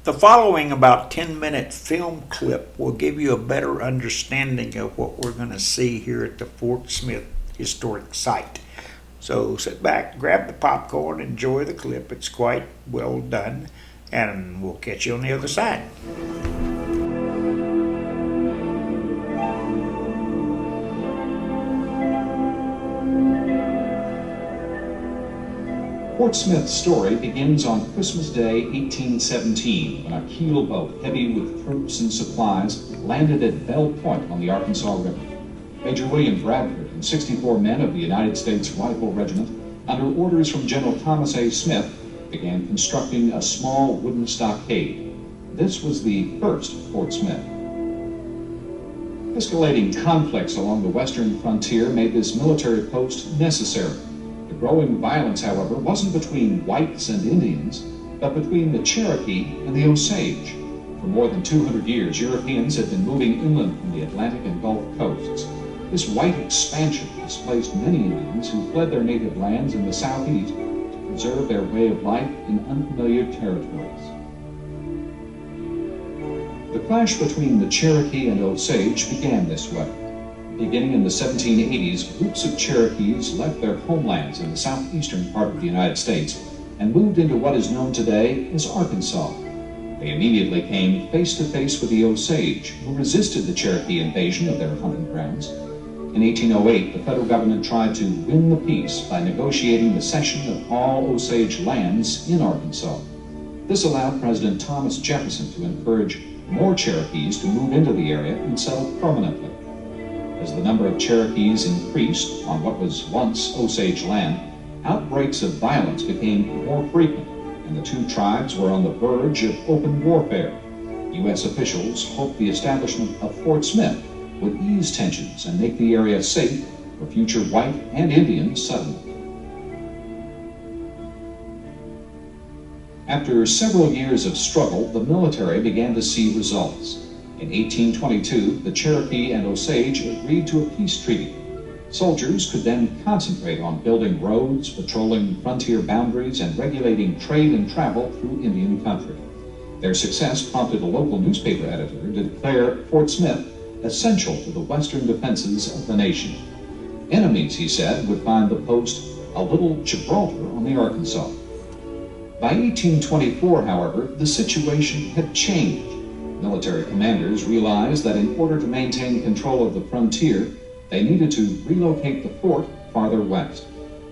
The following about 10-minute film clip will give you a better understanding of what we're going to see here at the Fort Smith Historic Site. So sit back, grab the popcorn, enjoy the clip. It's quite well done, and we'll catch you on the other side. Fort Smith's story begins on Christmas Day, 1817, when a keel boat heavy with troops and supplies landed at Bell Point on the Arkansas River. Major William Bradford and 64 men of the United States Rifle Regiment, under orders from General Thomas A. Smith, began constructing a small wooden stockade. This was the first Fort Smith. Escalating conflicts along the western frontier made this military post necessary. The growing violence, however, wasn't between whites and Indians, but between the Cherokee and the Osage. For more than 200 years, Europeans had been moving inland from the Atlantic and Gulf coasts. This white expansion displaced many Indians who fled their native lands in the southeast to preserve their way of life in unfamiliar territories. The clash between the Cherokee and Osage began this way. Beginning in the 1780s, groups of Cherokees left their homelands in the southeastern part of the United States and moved into what is known today as Arkansas. They immediately came face to face with the Osage, who resisted the Cherokee invasion of their hunting grounds. In 1808, the federal government tried to win the peace by negotiating the cession of all Osage lands in Arkansas. This allowed President Thomas Jefferson to encourage more Cherokees to move into the area and settle permanently. As the number of Cherokees increased on what was once Osage land, outbreaks of violence became more frequent, and the two tribes were on the verge of open warfare. U.S. officials hoped the establishment of Fort Smith would ease tensions and make the area safe for future white and Indian settlement. After several years of struggle, the military began to see results. In 1822, the Cherokee and Osage agreed to a peace treaty. Soldiers could then concentrate on building roads, patrolling frontier boundaries, and regulating trade and travel through Indian country. Their success prompted a local newspaper editor to declare Fort Smith essential to the western defenses of the nation. Enemies, he said, would find the post a little Gibraltar on the Arkansas. By 1824, however, the situation had changed. Military commanders realized that in order to maintain control of the frontier, they needed to relocate the fort farther west.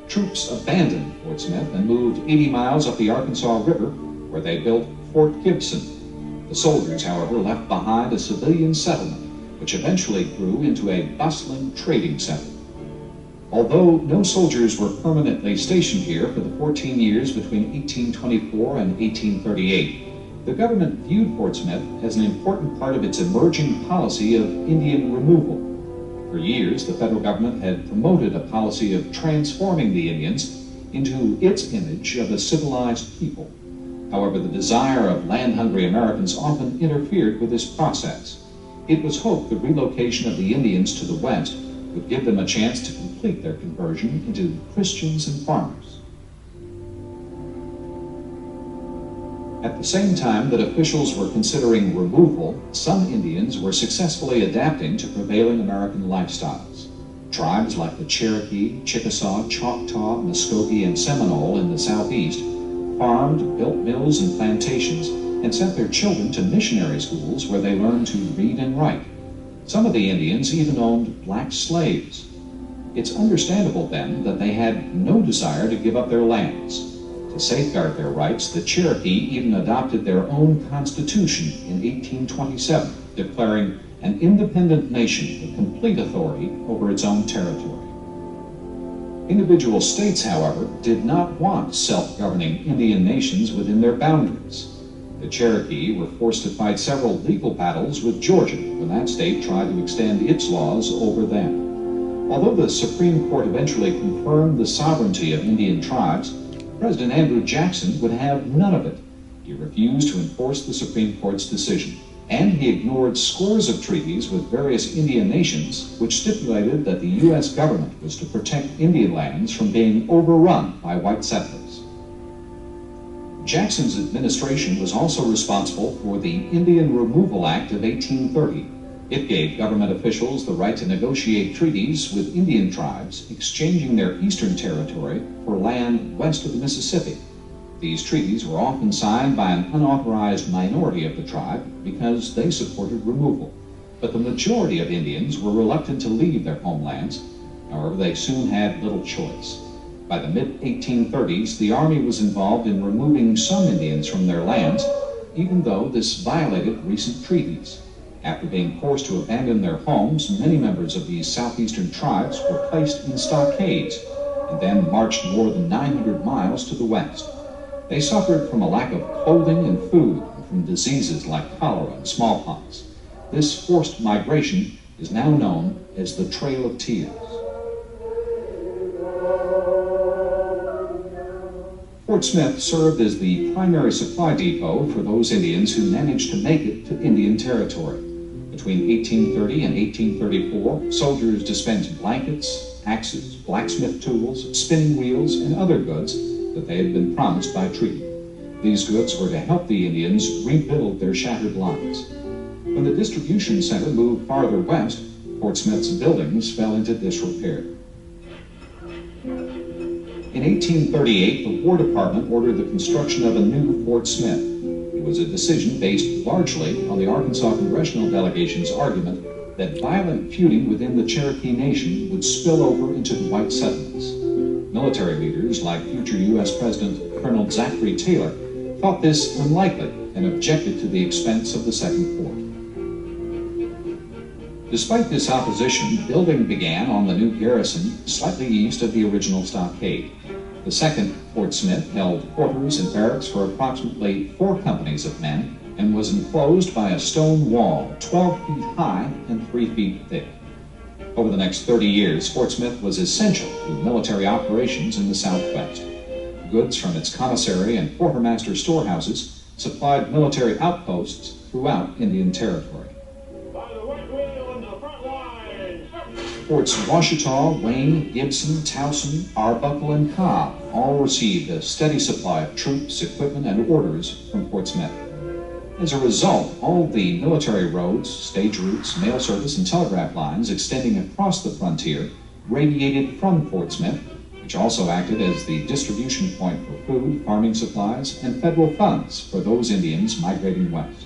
Troops abandoned Fort Smith and moved 80 miles up the Arkansas River, where they built Fort Gibson. The soldiers, however, left behind a civilian settlement, which eventually grew into a bustling trading center. Although no soldiers were permanently stationed here for the 14 years between 1824 and 1838, the government viewed Fort Smith as an important part of its emerging policy of Indian removal. For years, the federal government had promoted a policy of transforming the Indians into its image of a civilized people. However, the desire of land-hungry Americans often interfered with this process. It was hoped the relocation of the Indians to the west would give them a chance to complete their conversion into Christians and farmers. At the same time that officials were considering removal, some Indians were successfully adapting to prevailing American lifestyles. Tribes like the Cherokee, Chickasaw, Choctaw, Muskogee, and Seminole in the southeast farmed, built mills and plantations, and sent their children to missionary schools where they learned to read and write. Some of the Indians even owned black slaves. It's understandable then that they had no desire to give up their lands. To safeguard their rights, the Cherokee even adopted their own constitution in 1827, declaring an independent nation with complete authority over its own territory. Individual states, however, did not want self-governing Indian nations within their boundaries. The Cherokee were forced to fight several legal battles with Georgia when that state tried to extend its laws over them. Although the Supreme Court eventually confirmed the sovereignty of Indian tribes, President Andrew Jackson would have none of it. He refused to enforce the Supreme Court's decision, and he ignored scores of treaties with various Indian nations which stipulated that the U.S. government was to protect Indian lands from being overrun by white settlers. Jackson's administration was also responsible for the Indian Removal Act of 1830. It gave government officials the right to negotiate treaties with Indian tribes, exchanging their eastern territory for land west of the Mississippi. These treaties were often signed by an unauthorized minority of the tribe because they supported removal. But the majority of Indians were reluctant to leave their homelands. However, they soon had little choice. By the mid-1830s, the Army was involved in removing some Indians from their lands, even though this violated recent treaties. After being forced to abandon their homes, many members of these southeastern tribes were placed in stockades and then marched more than 900 miles to the west. They suffered from a lack of clothing and food and from diseases like cholera and smallpox. This forced migration is now known as the Trail of Tears. Fort Smith served as the primary supply depot for those Indians who managed to make it to Indian territory. Between 1830 and 1834, soldiers dispensed blankets, axes, blacksmith tools, spinning wheels, and other goods that they had been promised by treaty. These goods were to help the Indians rebuild their shattered lives. When the distribution center moved farther west, Fort Smith's buildings fell into disrepair. In 1838, the War Department ordered the construction of a new Fort Smith. It was a decision based largely on the Arkansas congressional delegation's argument that violent feuding within the Cherokee Nation would spill over into the white settlements. Military leaders like future U.S. President Colonel Zachary Taylor thought this unlikely and objected to the expense of the second fort. Despite this opposition, building began on the new garrison slightly east of the original stockade. The second Fort Smith held quarters and barracks for approximately 4 companies of men and was enclosed by a stone wall 12 feet high and 3 feet thick. Over the next 30 years, Fort Smith was essential to military operations in the Southwest. Goods from its commissary and quartermaster storehouses supplied military outposts throughout Indian Territory. Forts Washita, Wayne, Gibson, Towson, Arbuckle, and Cobb all received a steady supply of troops, equipment, and orders from Fort Smith. As a result, all the military roads, stage routes, mail service, and telegraph lines extending across the frontier radiated from Fort Smith, which also acted as the distribution point for food, farming supplies, and federal funds for those Indians migrating west.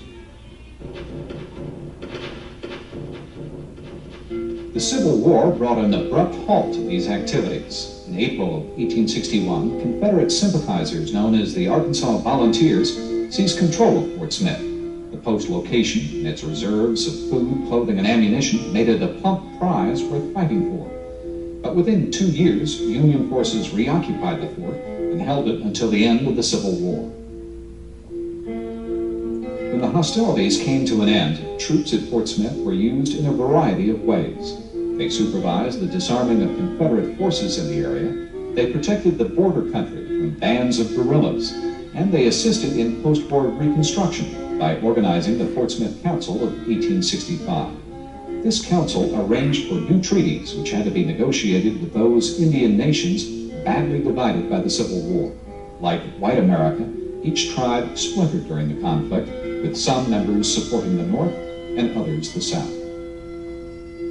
The Civil War brought an abrupt halt to these activities. In April of 1861, Confederate sympathizers known as the Arkansas Volunteers seized control of Fort Smith. The post location and its reserves of food, clothing, and ammunition made it a plump prize worth fighting for. But within 2 years, Union forces reoccupied the fort and held it until the end of the Civil War. When the hostilities came to an end, troops at Fort Smith were used in a variety of ways. They supervised the disarming of Confederate forces in the area, they protected the border country from bands of guerrillas, and they assisted in post-war reconstruction by organizing the Fort Smith Council of 1865. This council arranged for new treaties which had to be negotiated with those Indian nations badly divided by the Civil War. Like white America, each tribe splintered during the conflict, with some members supporting the North and others the South.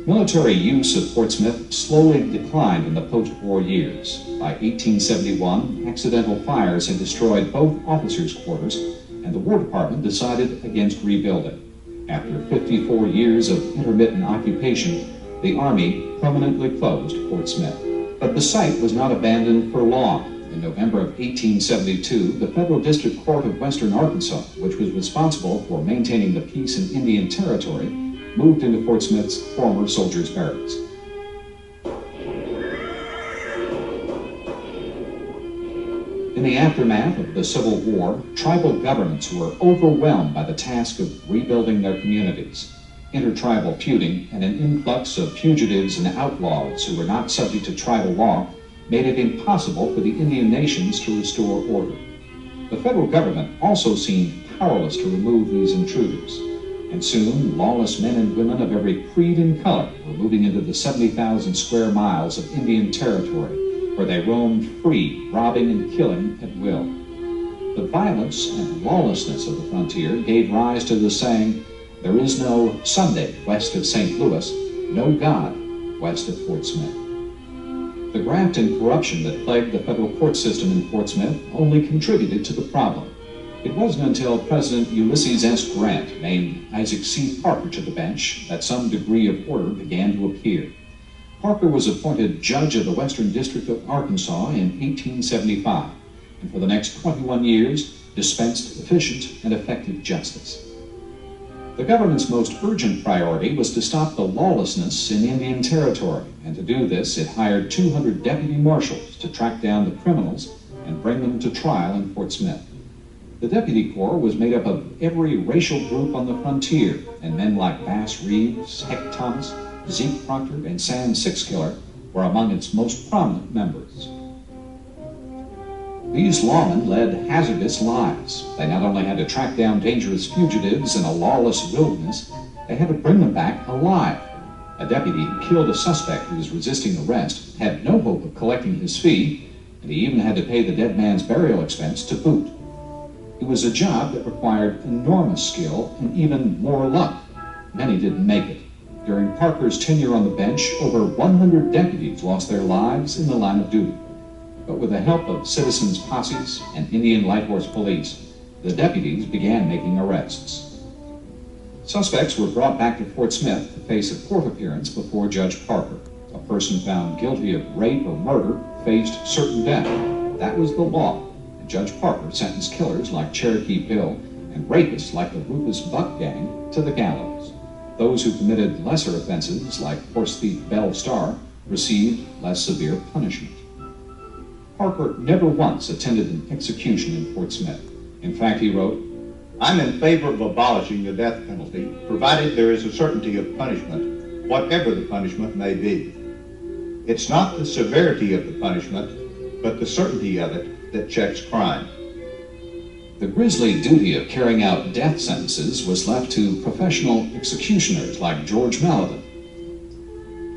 Military use of Fort Smith slowly declined in the post-war years. By 1871, accidental fires had destroyed both officers' quarters, and the War Department decided against rebuilding. After 54 years of intermittent occupation, the Army permanently closed Fort Smith. But the site was not abandoned for long. In November of 1872, the Federal District Court of Western Arkansas, which was responsible for maintaining the peace in Indian Territory, moved into Fort Smith's former soldiers' barracks. In the aftermath of the Civil War, tribal governments were overwhelmed by the task of rebuilding their communities. Intertribal feuding and an influx of fugitives and outlaws who were not subject to tribal law made it impossible for the Indian nations to restore order. The federal government also seemed powerless to remove these intruders, and soon lawless men and women of every creed and color were moving into the 70,000 square miles of Indian Territory, where they roamed free, robbing and killing at will. The violence and lawlessness of the frontier gave rise to the saying, "There is no Sunday west of St. Louis, no God west of Fort Smith." The graft and corruption that plagued the federal court system in Fort Smith only contributed to the problem. It wasn't until President Ulysses S. Grant named Isaac C. Parker to the bench that some degree of order began to appear. Parker was appointed judge of the Western District of Arkansas in 1875, and for the next 21 years dispensed efficient and effective justice. The government's most urgent priority was to stop the lawlessness in Indian Territory, and to do this it hired 200 deputy marshals to track down the criminals and bring them to trial in Fort Smith. The deputy corps was made up of every racial group on the frontier, and men like Bass Reeves, Heck Thomas, Zeke Proctor, and Sam Sixkiller were among its most prominent members. These lawmen led hazardous lives. They not only had to track down dangerous fugitives in a lawless wilderness, they had to bring them back alive. A deputy who killed a suspect who was resisting arrest had no hope of collecting his fee, and he even had to pay the dead man's burial expense to boot. It was a job that required enormous skill and even more luck. Many didn't make it. During Parker's tenure on the bench, over 100 deputies lost their lives in the line of duty. But with the help of citizens' posses and Indian Light Horse Police, the deputies began making arrests. Suspects were brought back to Fort Smith to face a court appearance before Judge Parker. A person found guilty of rape or murder faced certain death. That was the law, and Judge Parker sentenced killers like Cherokee Bill and rapists like the Rufus Buck Gang to the gallows. Those who committed lesser offenses like horse thief Belle Starr received less severe punishment. Parker never once attended an execution in Fort Smith. In fact, he wrote, "I'm in favor of abolishing the death penalty, provided there is a certainty of punishment, whatever the punishment may be. It's not the severity of the punishment, but the certainty of it that checks crime." The grisly duty of carrying out death sentences was left to professional executioners like George Malladin.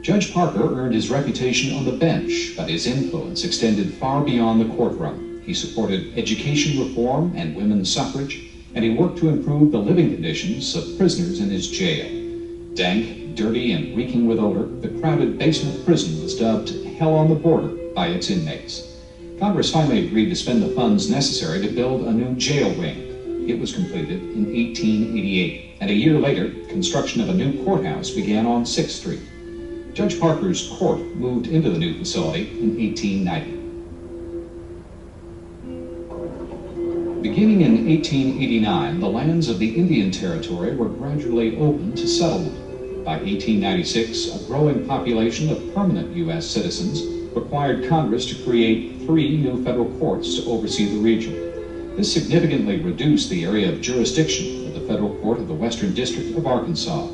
Judge Parker earned his reputation on the bench, but his influence extended far beyond the courtroom. He supported education reform and women's suffrage, and he worked to improve the living conditions of prisoners in his jail. Dank, dirty, and reeking with odor, the crowded basement prison was dubbed Hell on the Border by its inmates. Congress finally agreed to spend the funds necessary to build a new jail wing. It was completed in 1888, and a year later, construction of a new courthouse began on 6th Street. Judge Parker's court moved into the new facility in 1890. Beginning in 1889, the lands of the Indian Territory were gradually opened to settlement. By 1896, a growing population of permanent U.S. citizens required Congress to create 3 new federal courts to oversee the region. This significantly reduced the area of jurisdiction of the federal court of the Western District of Arkansas.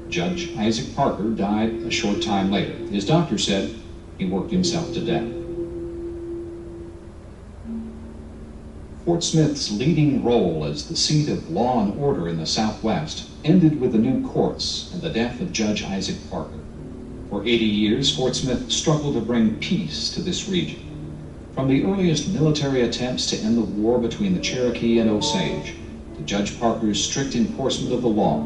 Judge Isaac Parker died a short time later. His doctor said he worked himself to death. Fort Smith's leading role as the seat of law and order in the Southwest ended with the new courts and the death of Judge Isaac Parker. For 80 years, Fort Smith struggled to bring peace to this region. From the earliest military attempts to end the war between the Cherokee and Osage, to Judge Parker's strict enforcement of the law,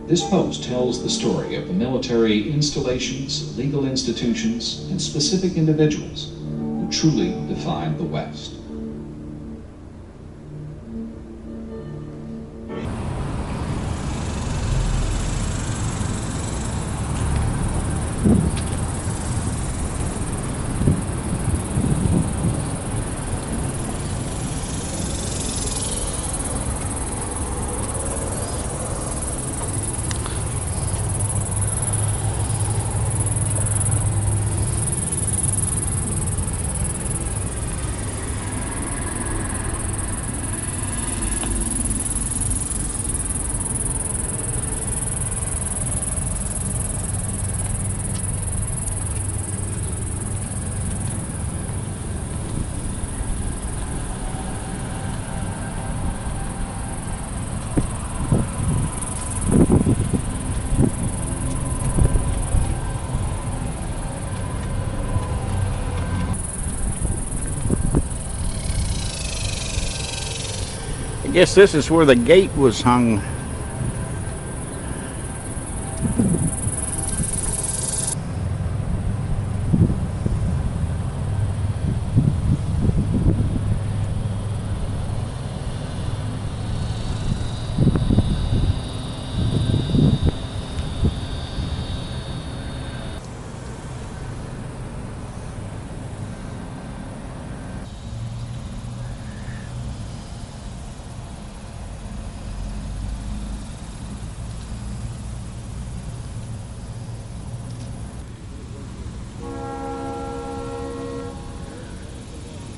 this post tells the story of the military installations, legal institutions, and specific individuals who truly defined the West. Guess this is where the gate was hung.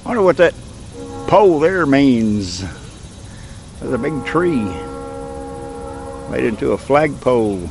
I wonder what that pole there means. There's a big tree made into a flagpole.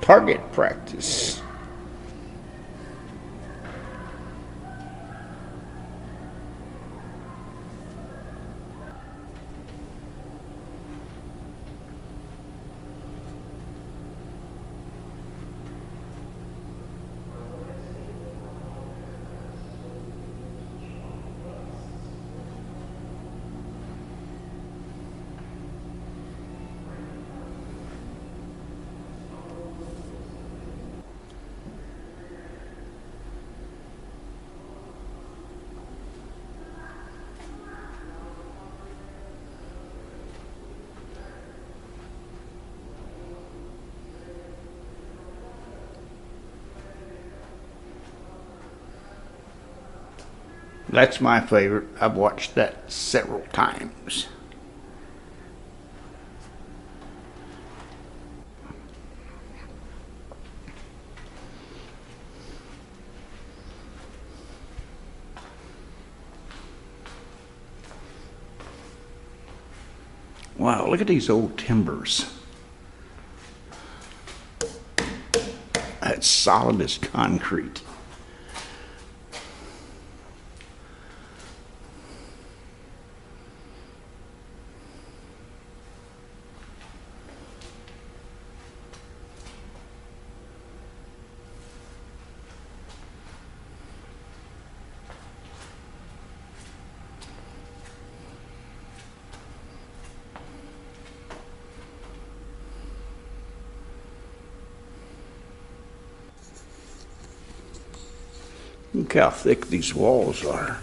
Target practice. That's my favorite. I've watched that several times. Wow, look at these old timbers. That's solid as concrete. Look how thick these walls are.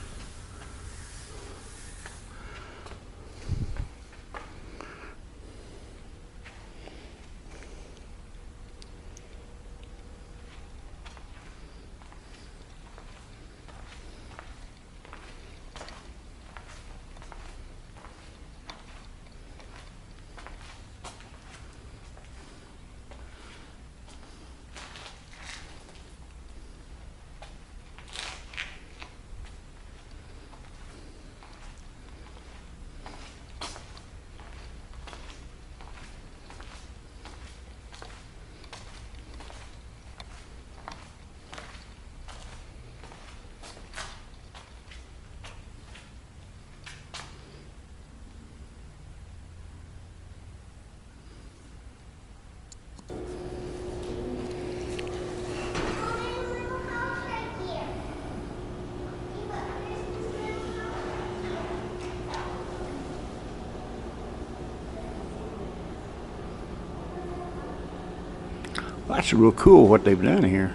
That's real cool what they've done here.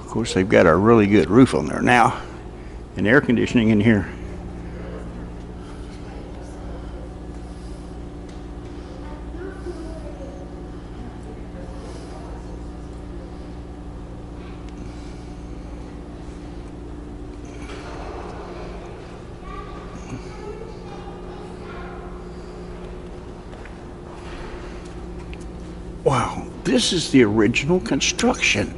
Of course, they've got a really good roof on there now and air conditioning in here. Wow, this is the original construction.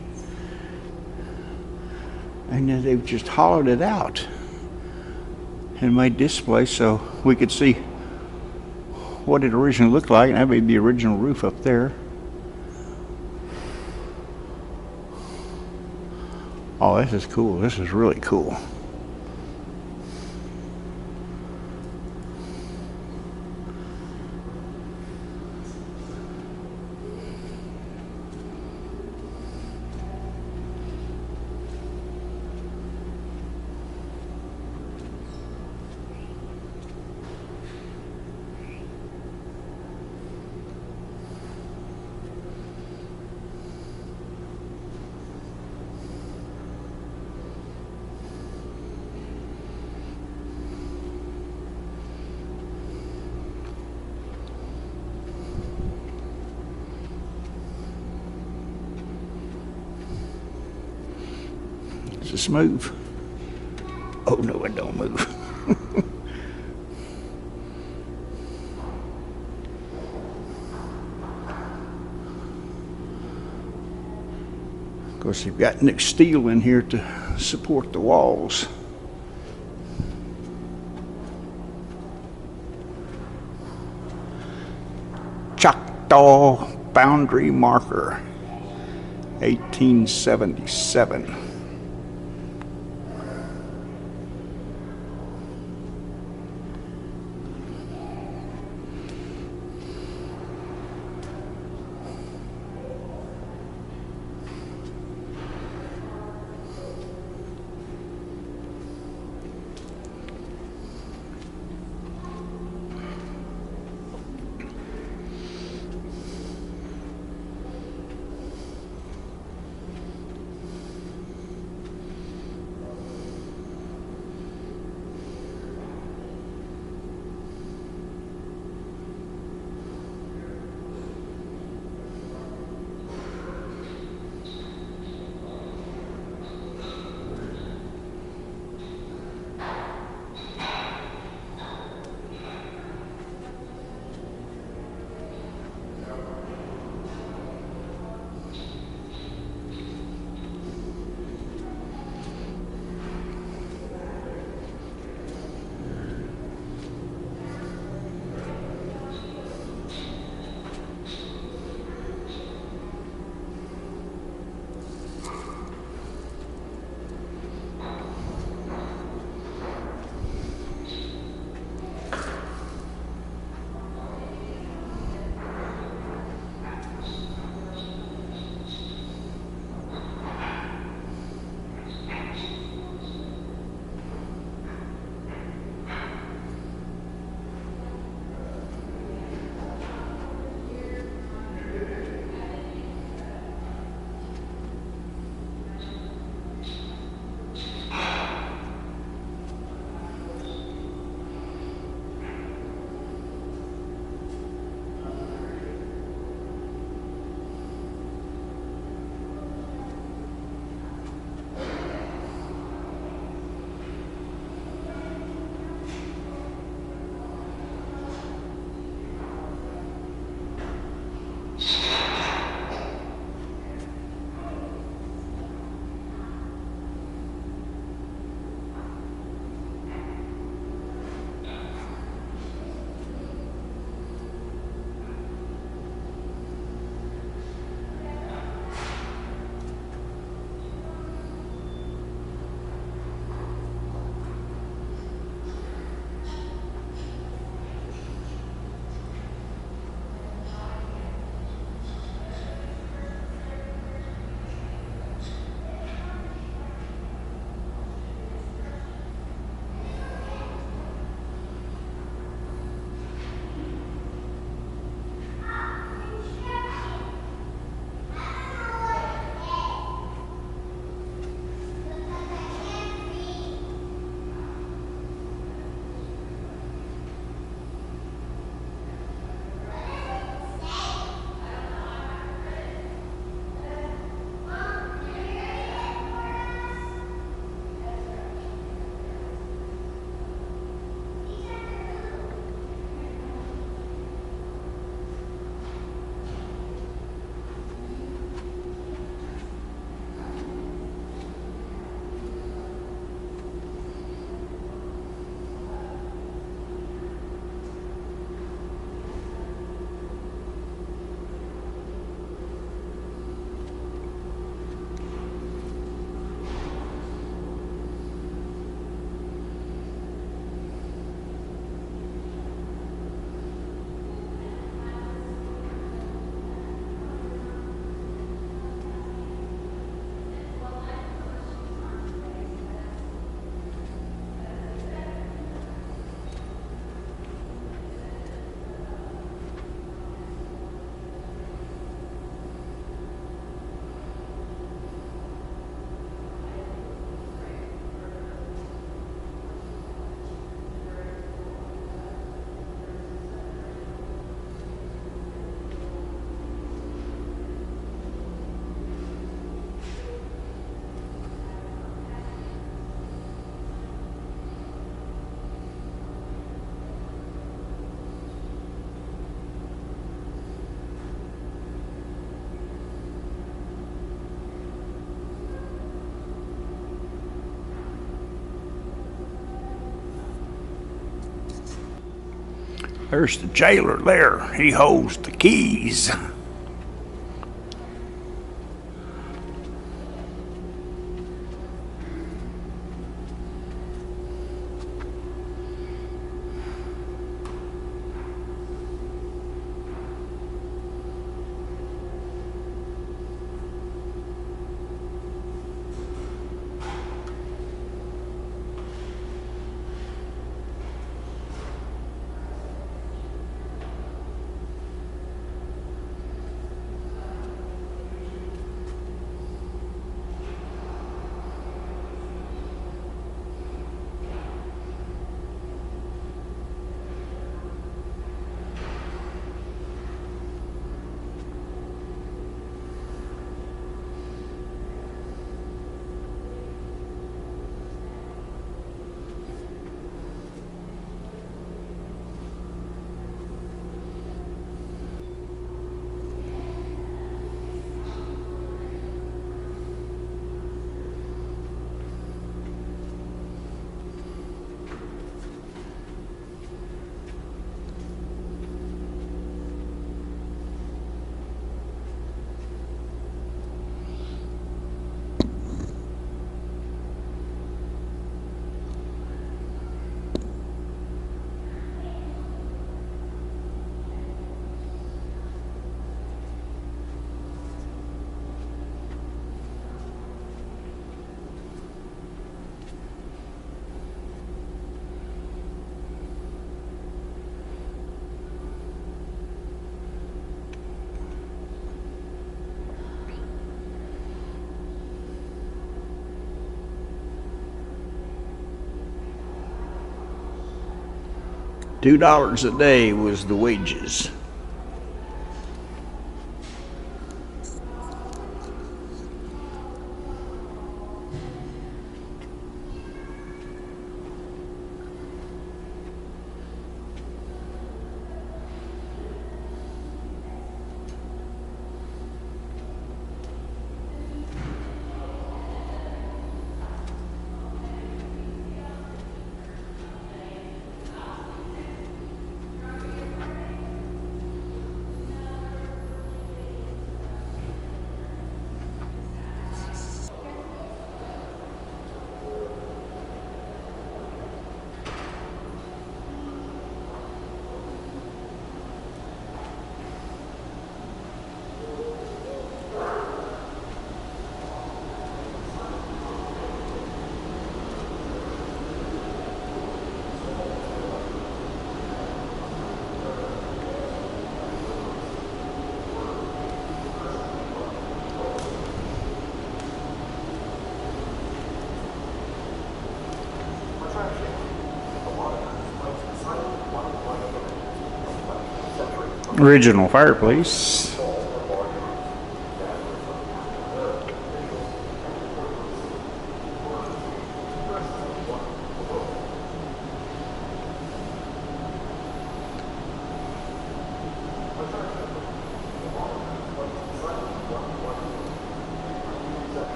And then they've just hollowed it out and made this place so we could see what it originally looked like. And that made the original roof up there. Oh, this is cool. This is really cool. Does this move? Oh no, it don't move. Of course, they've got nick steel in here to support the walls. Choctaw boundary marker, 1877. There's the jailer there. He holds the keys. $2 a day was the wages. Original fireplace.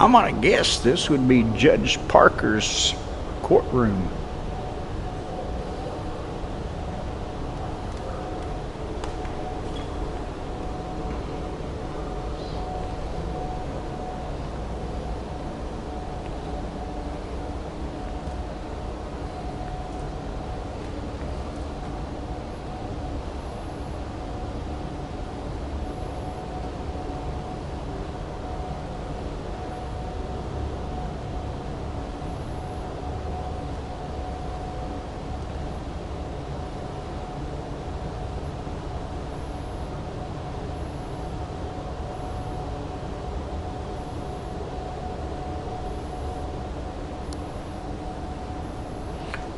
I'm gonna guess this would be Judge Parker's courtroom.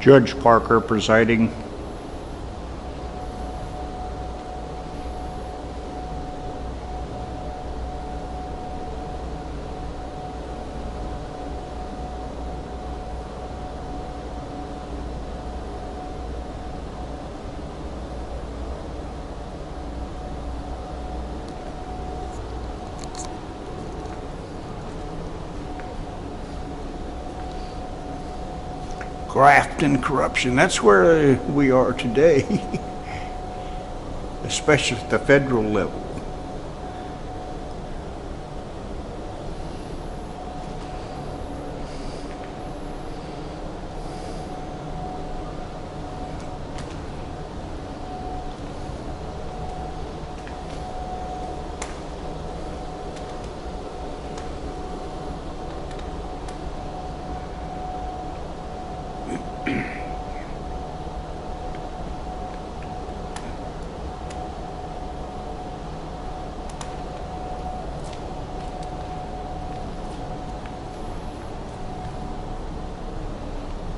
Judge Parker presiding. Graft and corruption. That's where we are today, especially at the federal level.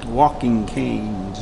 Walking canes.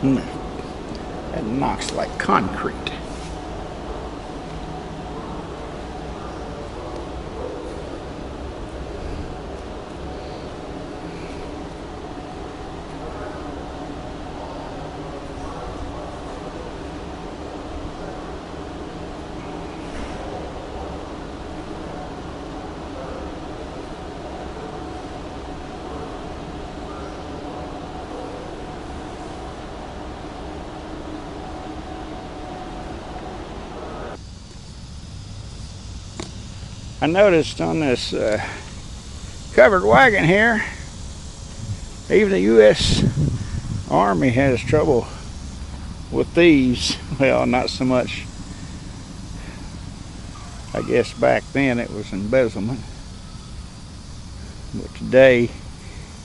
That knocks like concrete. I noticed on this covered wagon here, even the U.S. Army has trouble with thieves. Well, not so much. I guess back then it was embezzlement. But today,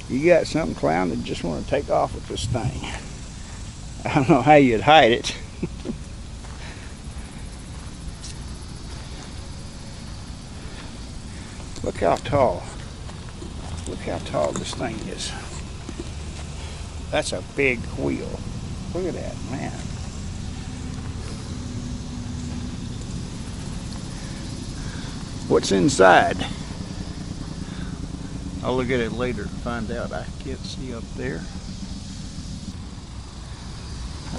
you got some clown that just want to take off with this thing. I don't know how you'd hide it. Look how tall this thing is. That's a big wheel. Look at that, man. What's inside? I'll look at it later to find out. I can't see up there.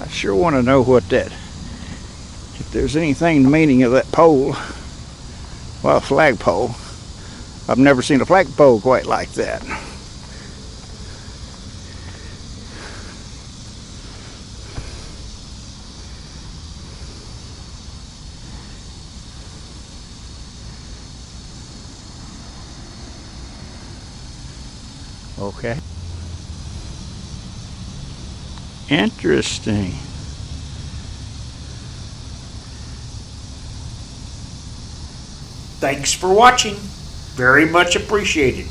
I sure want to know what that, if there's anything the meaning of that pole. Well, a flagpole. I've never seen a flagpole quite like that. Okay. Interesting. Thanks for watching. Very much appreciated.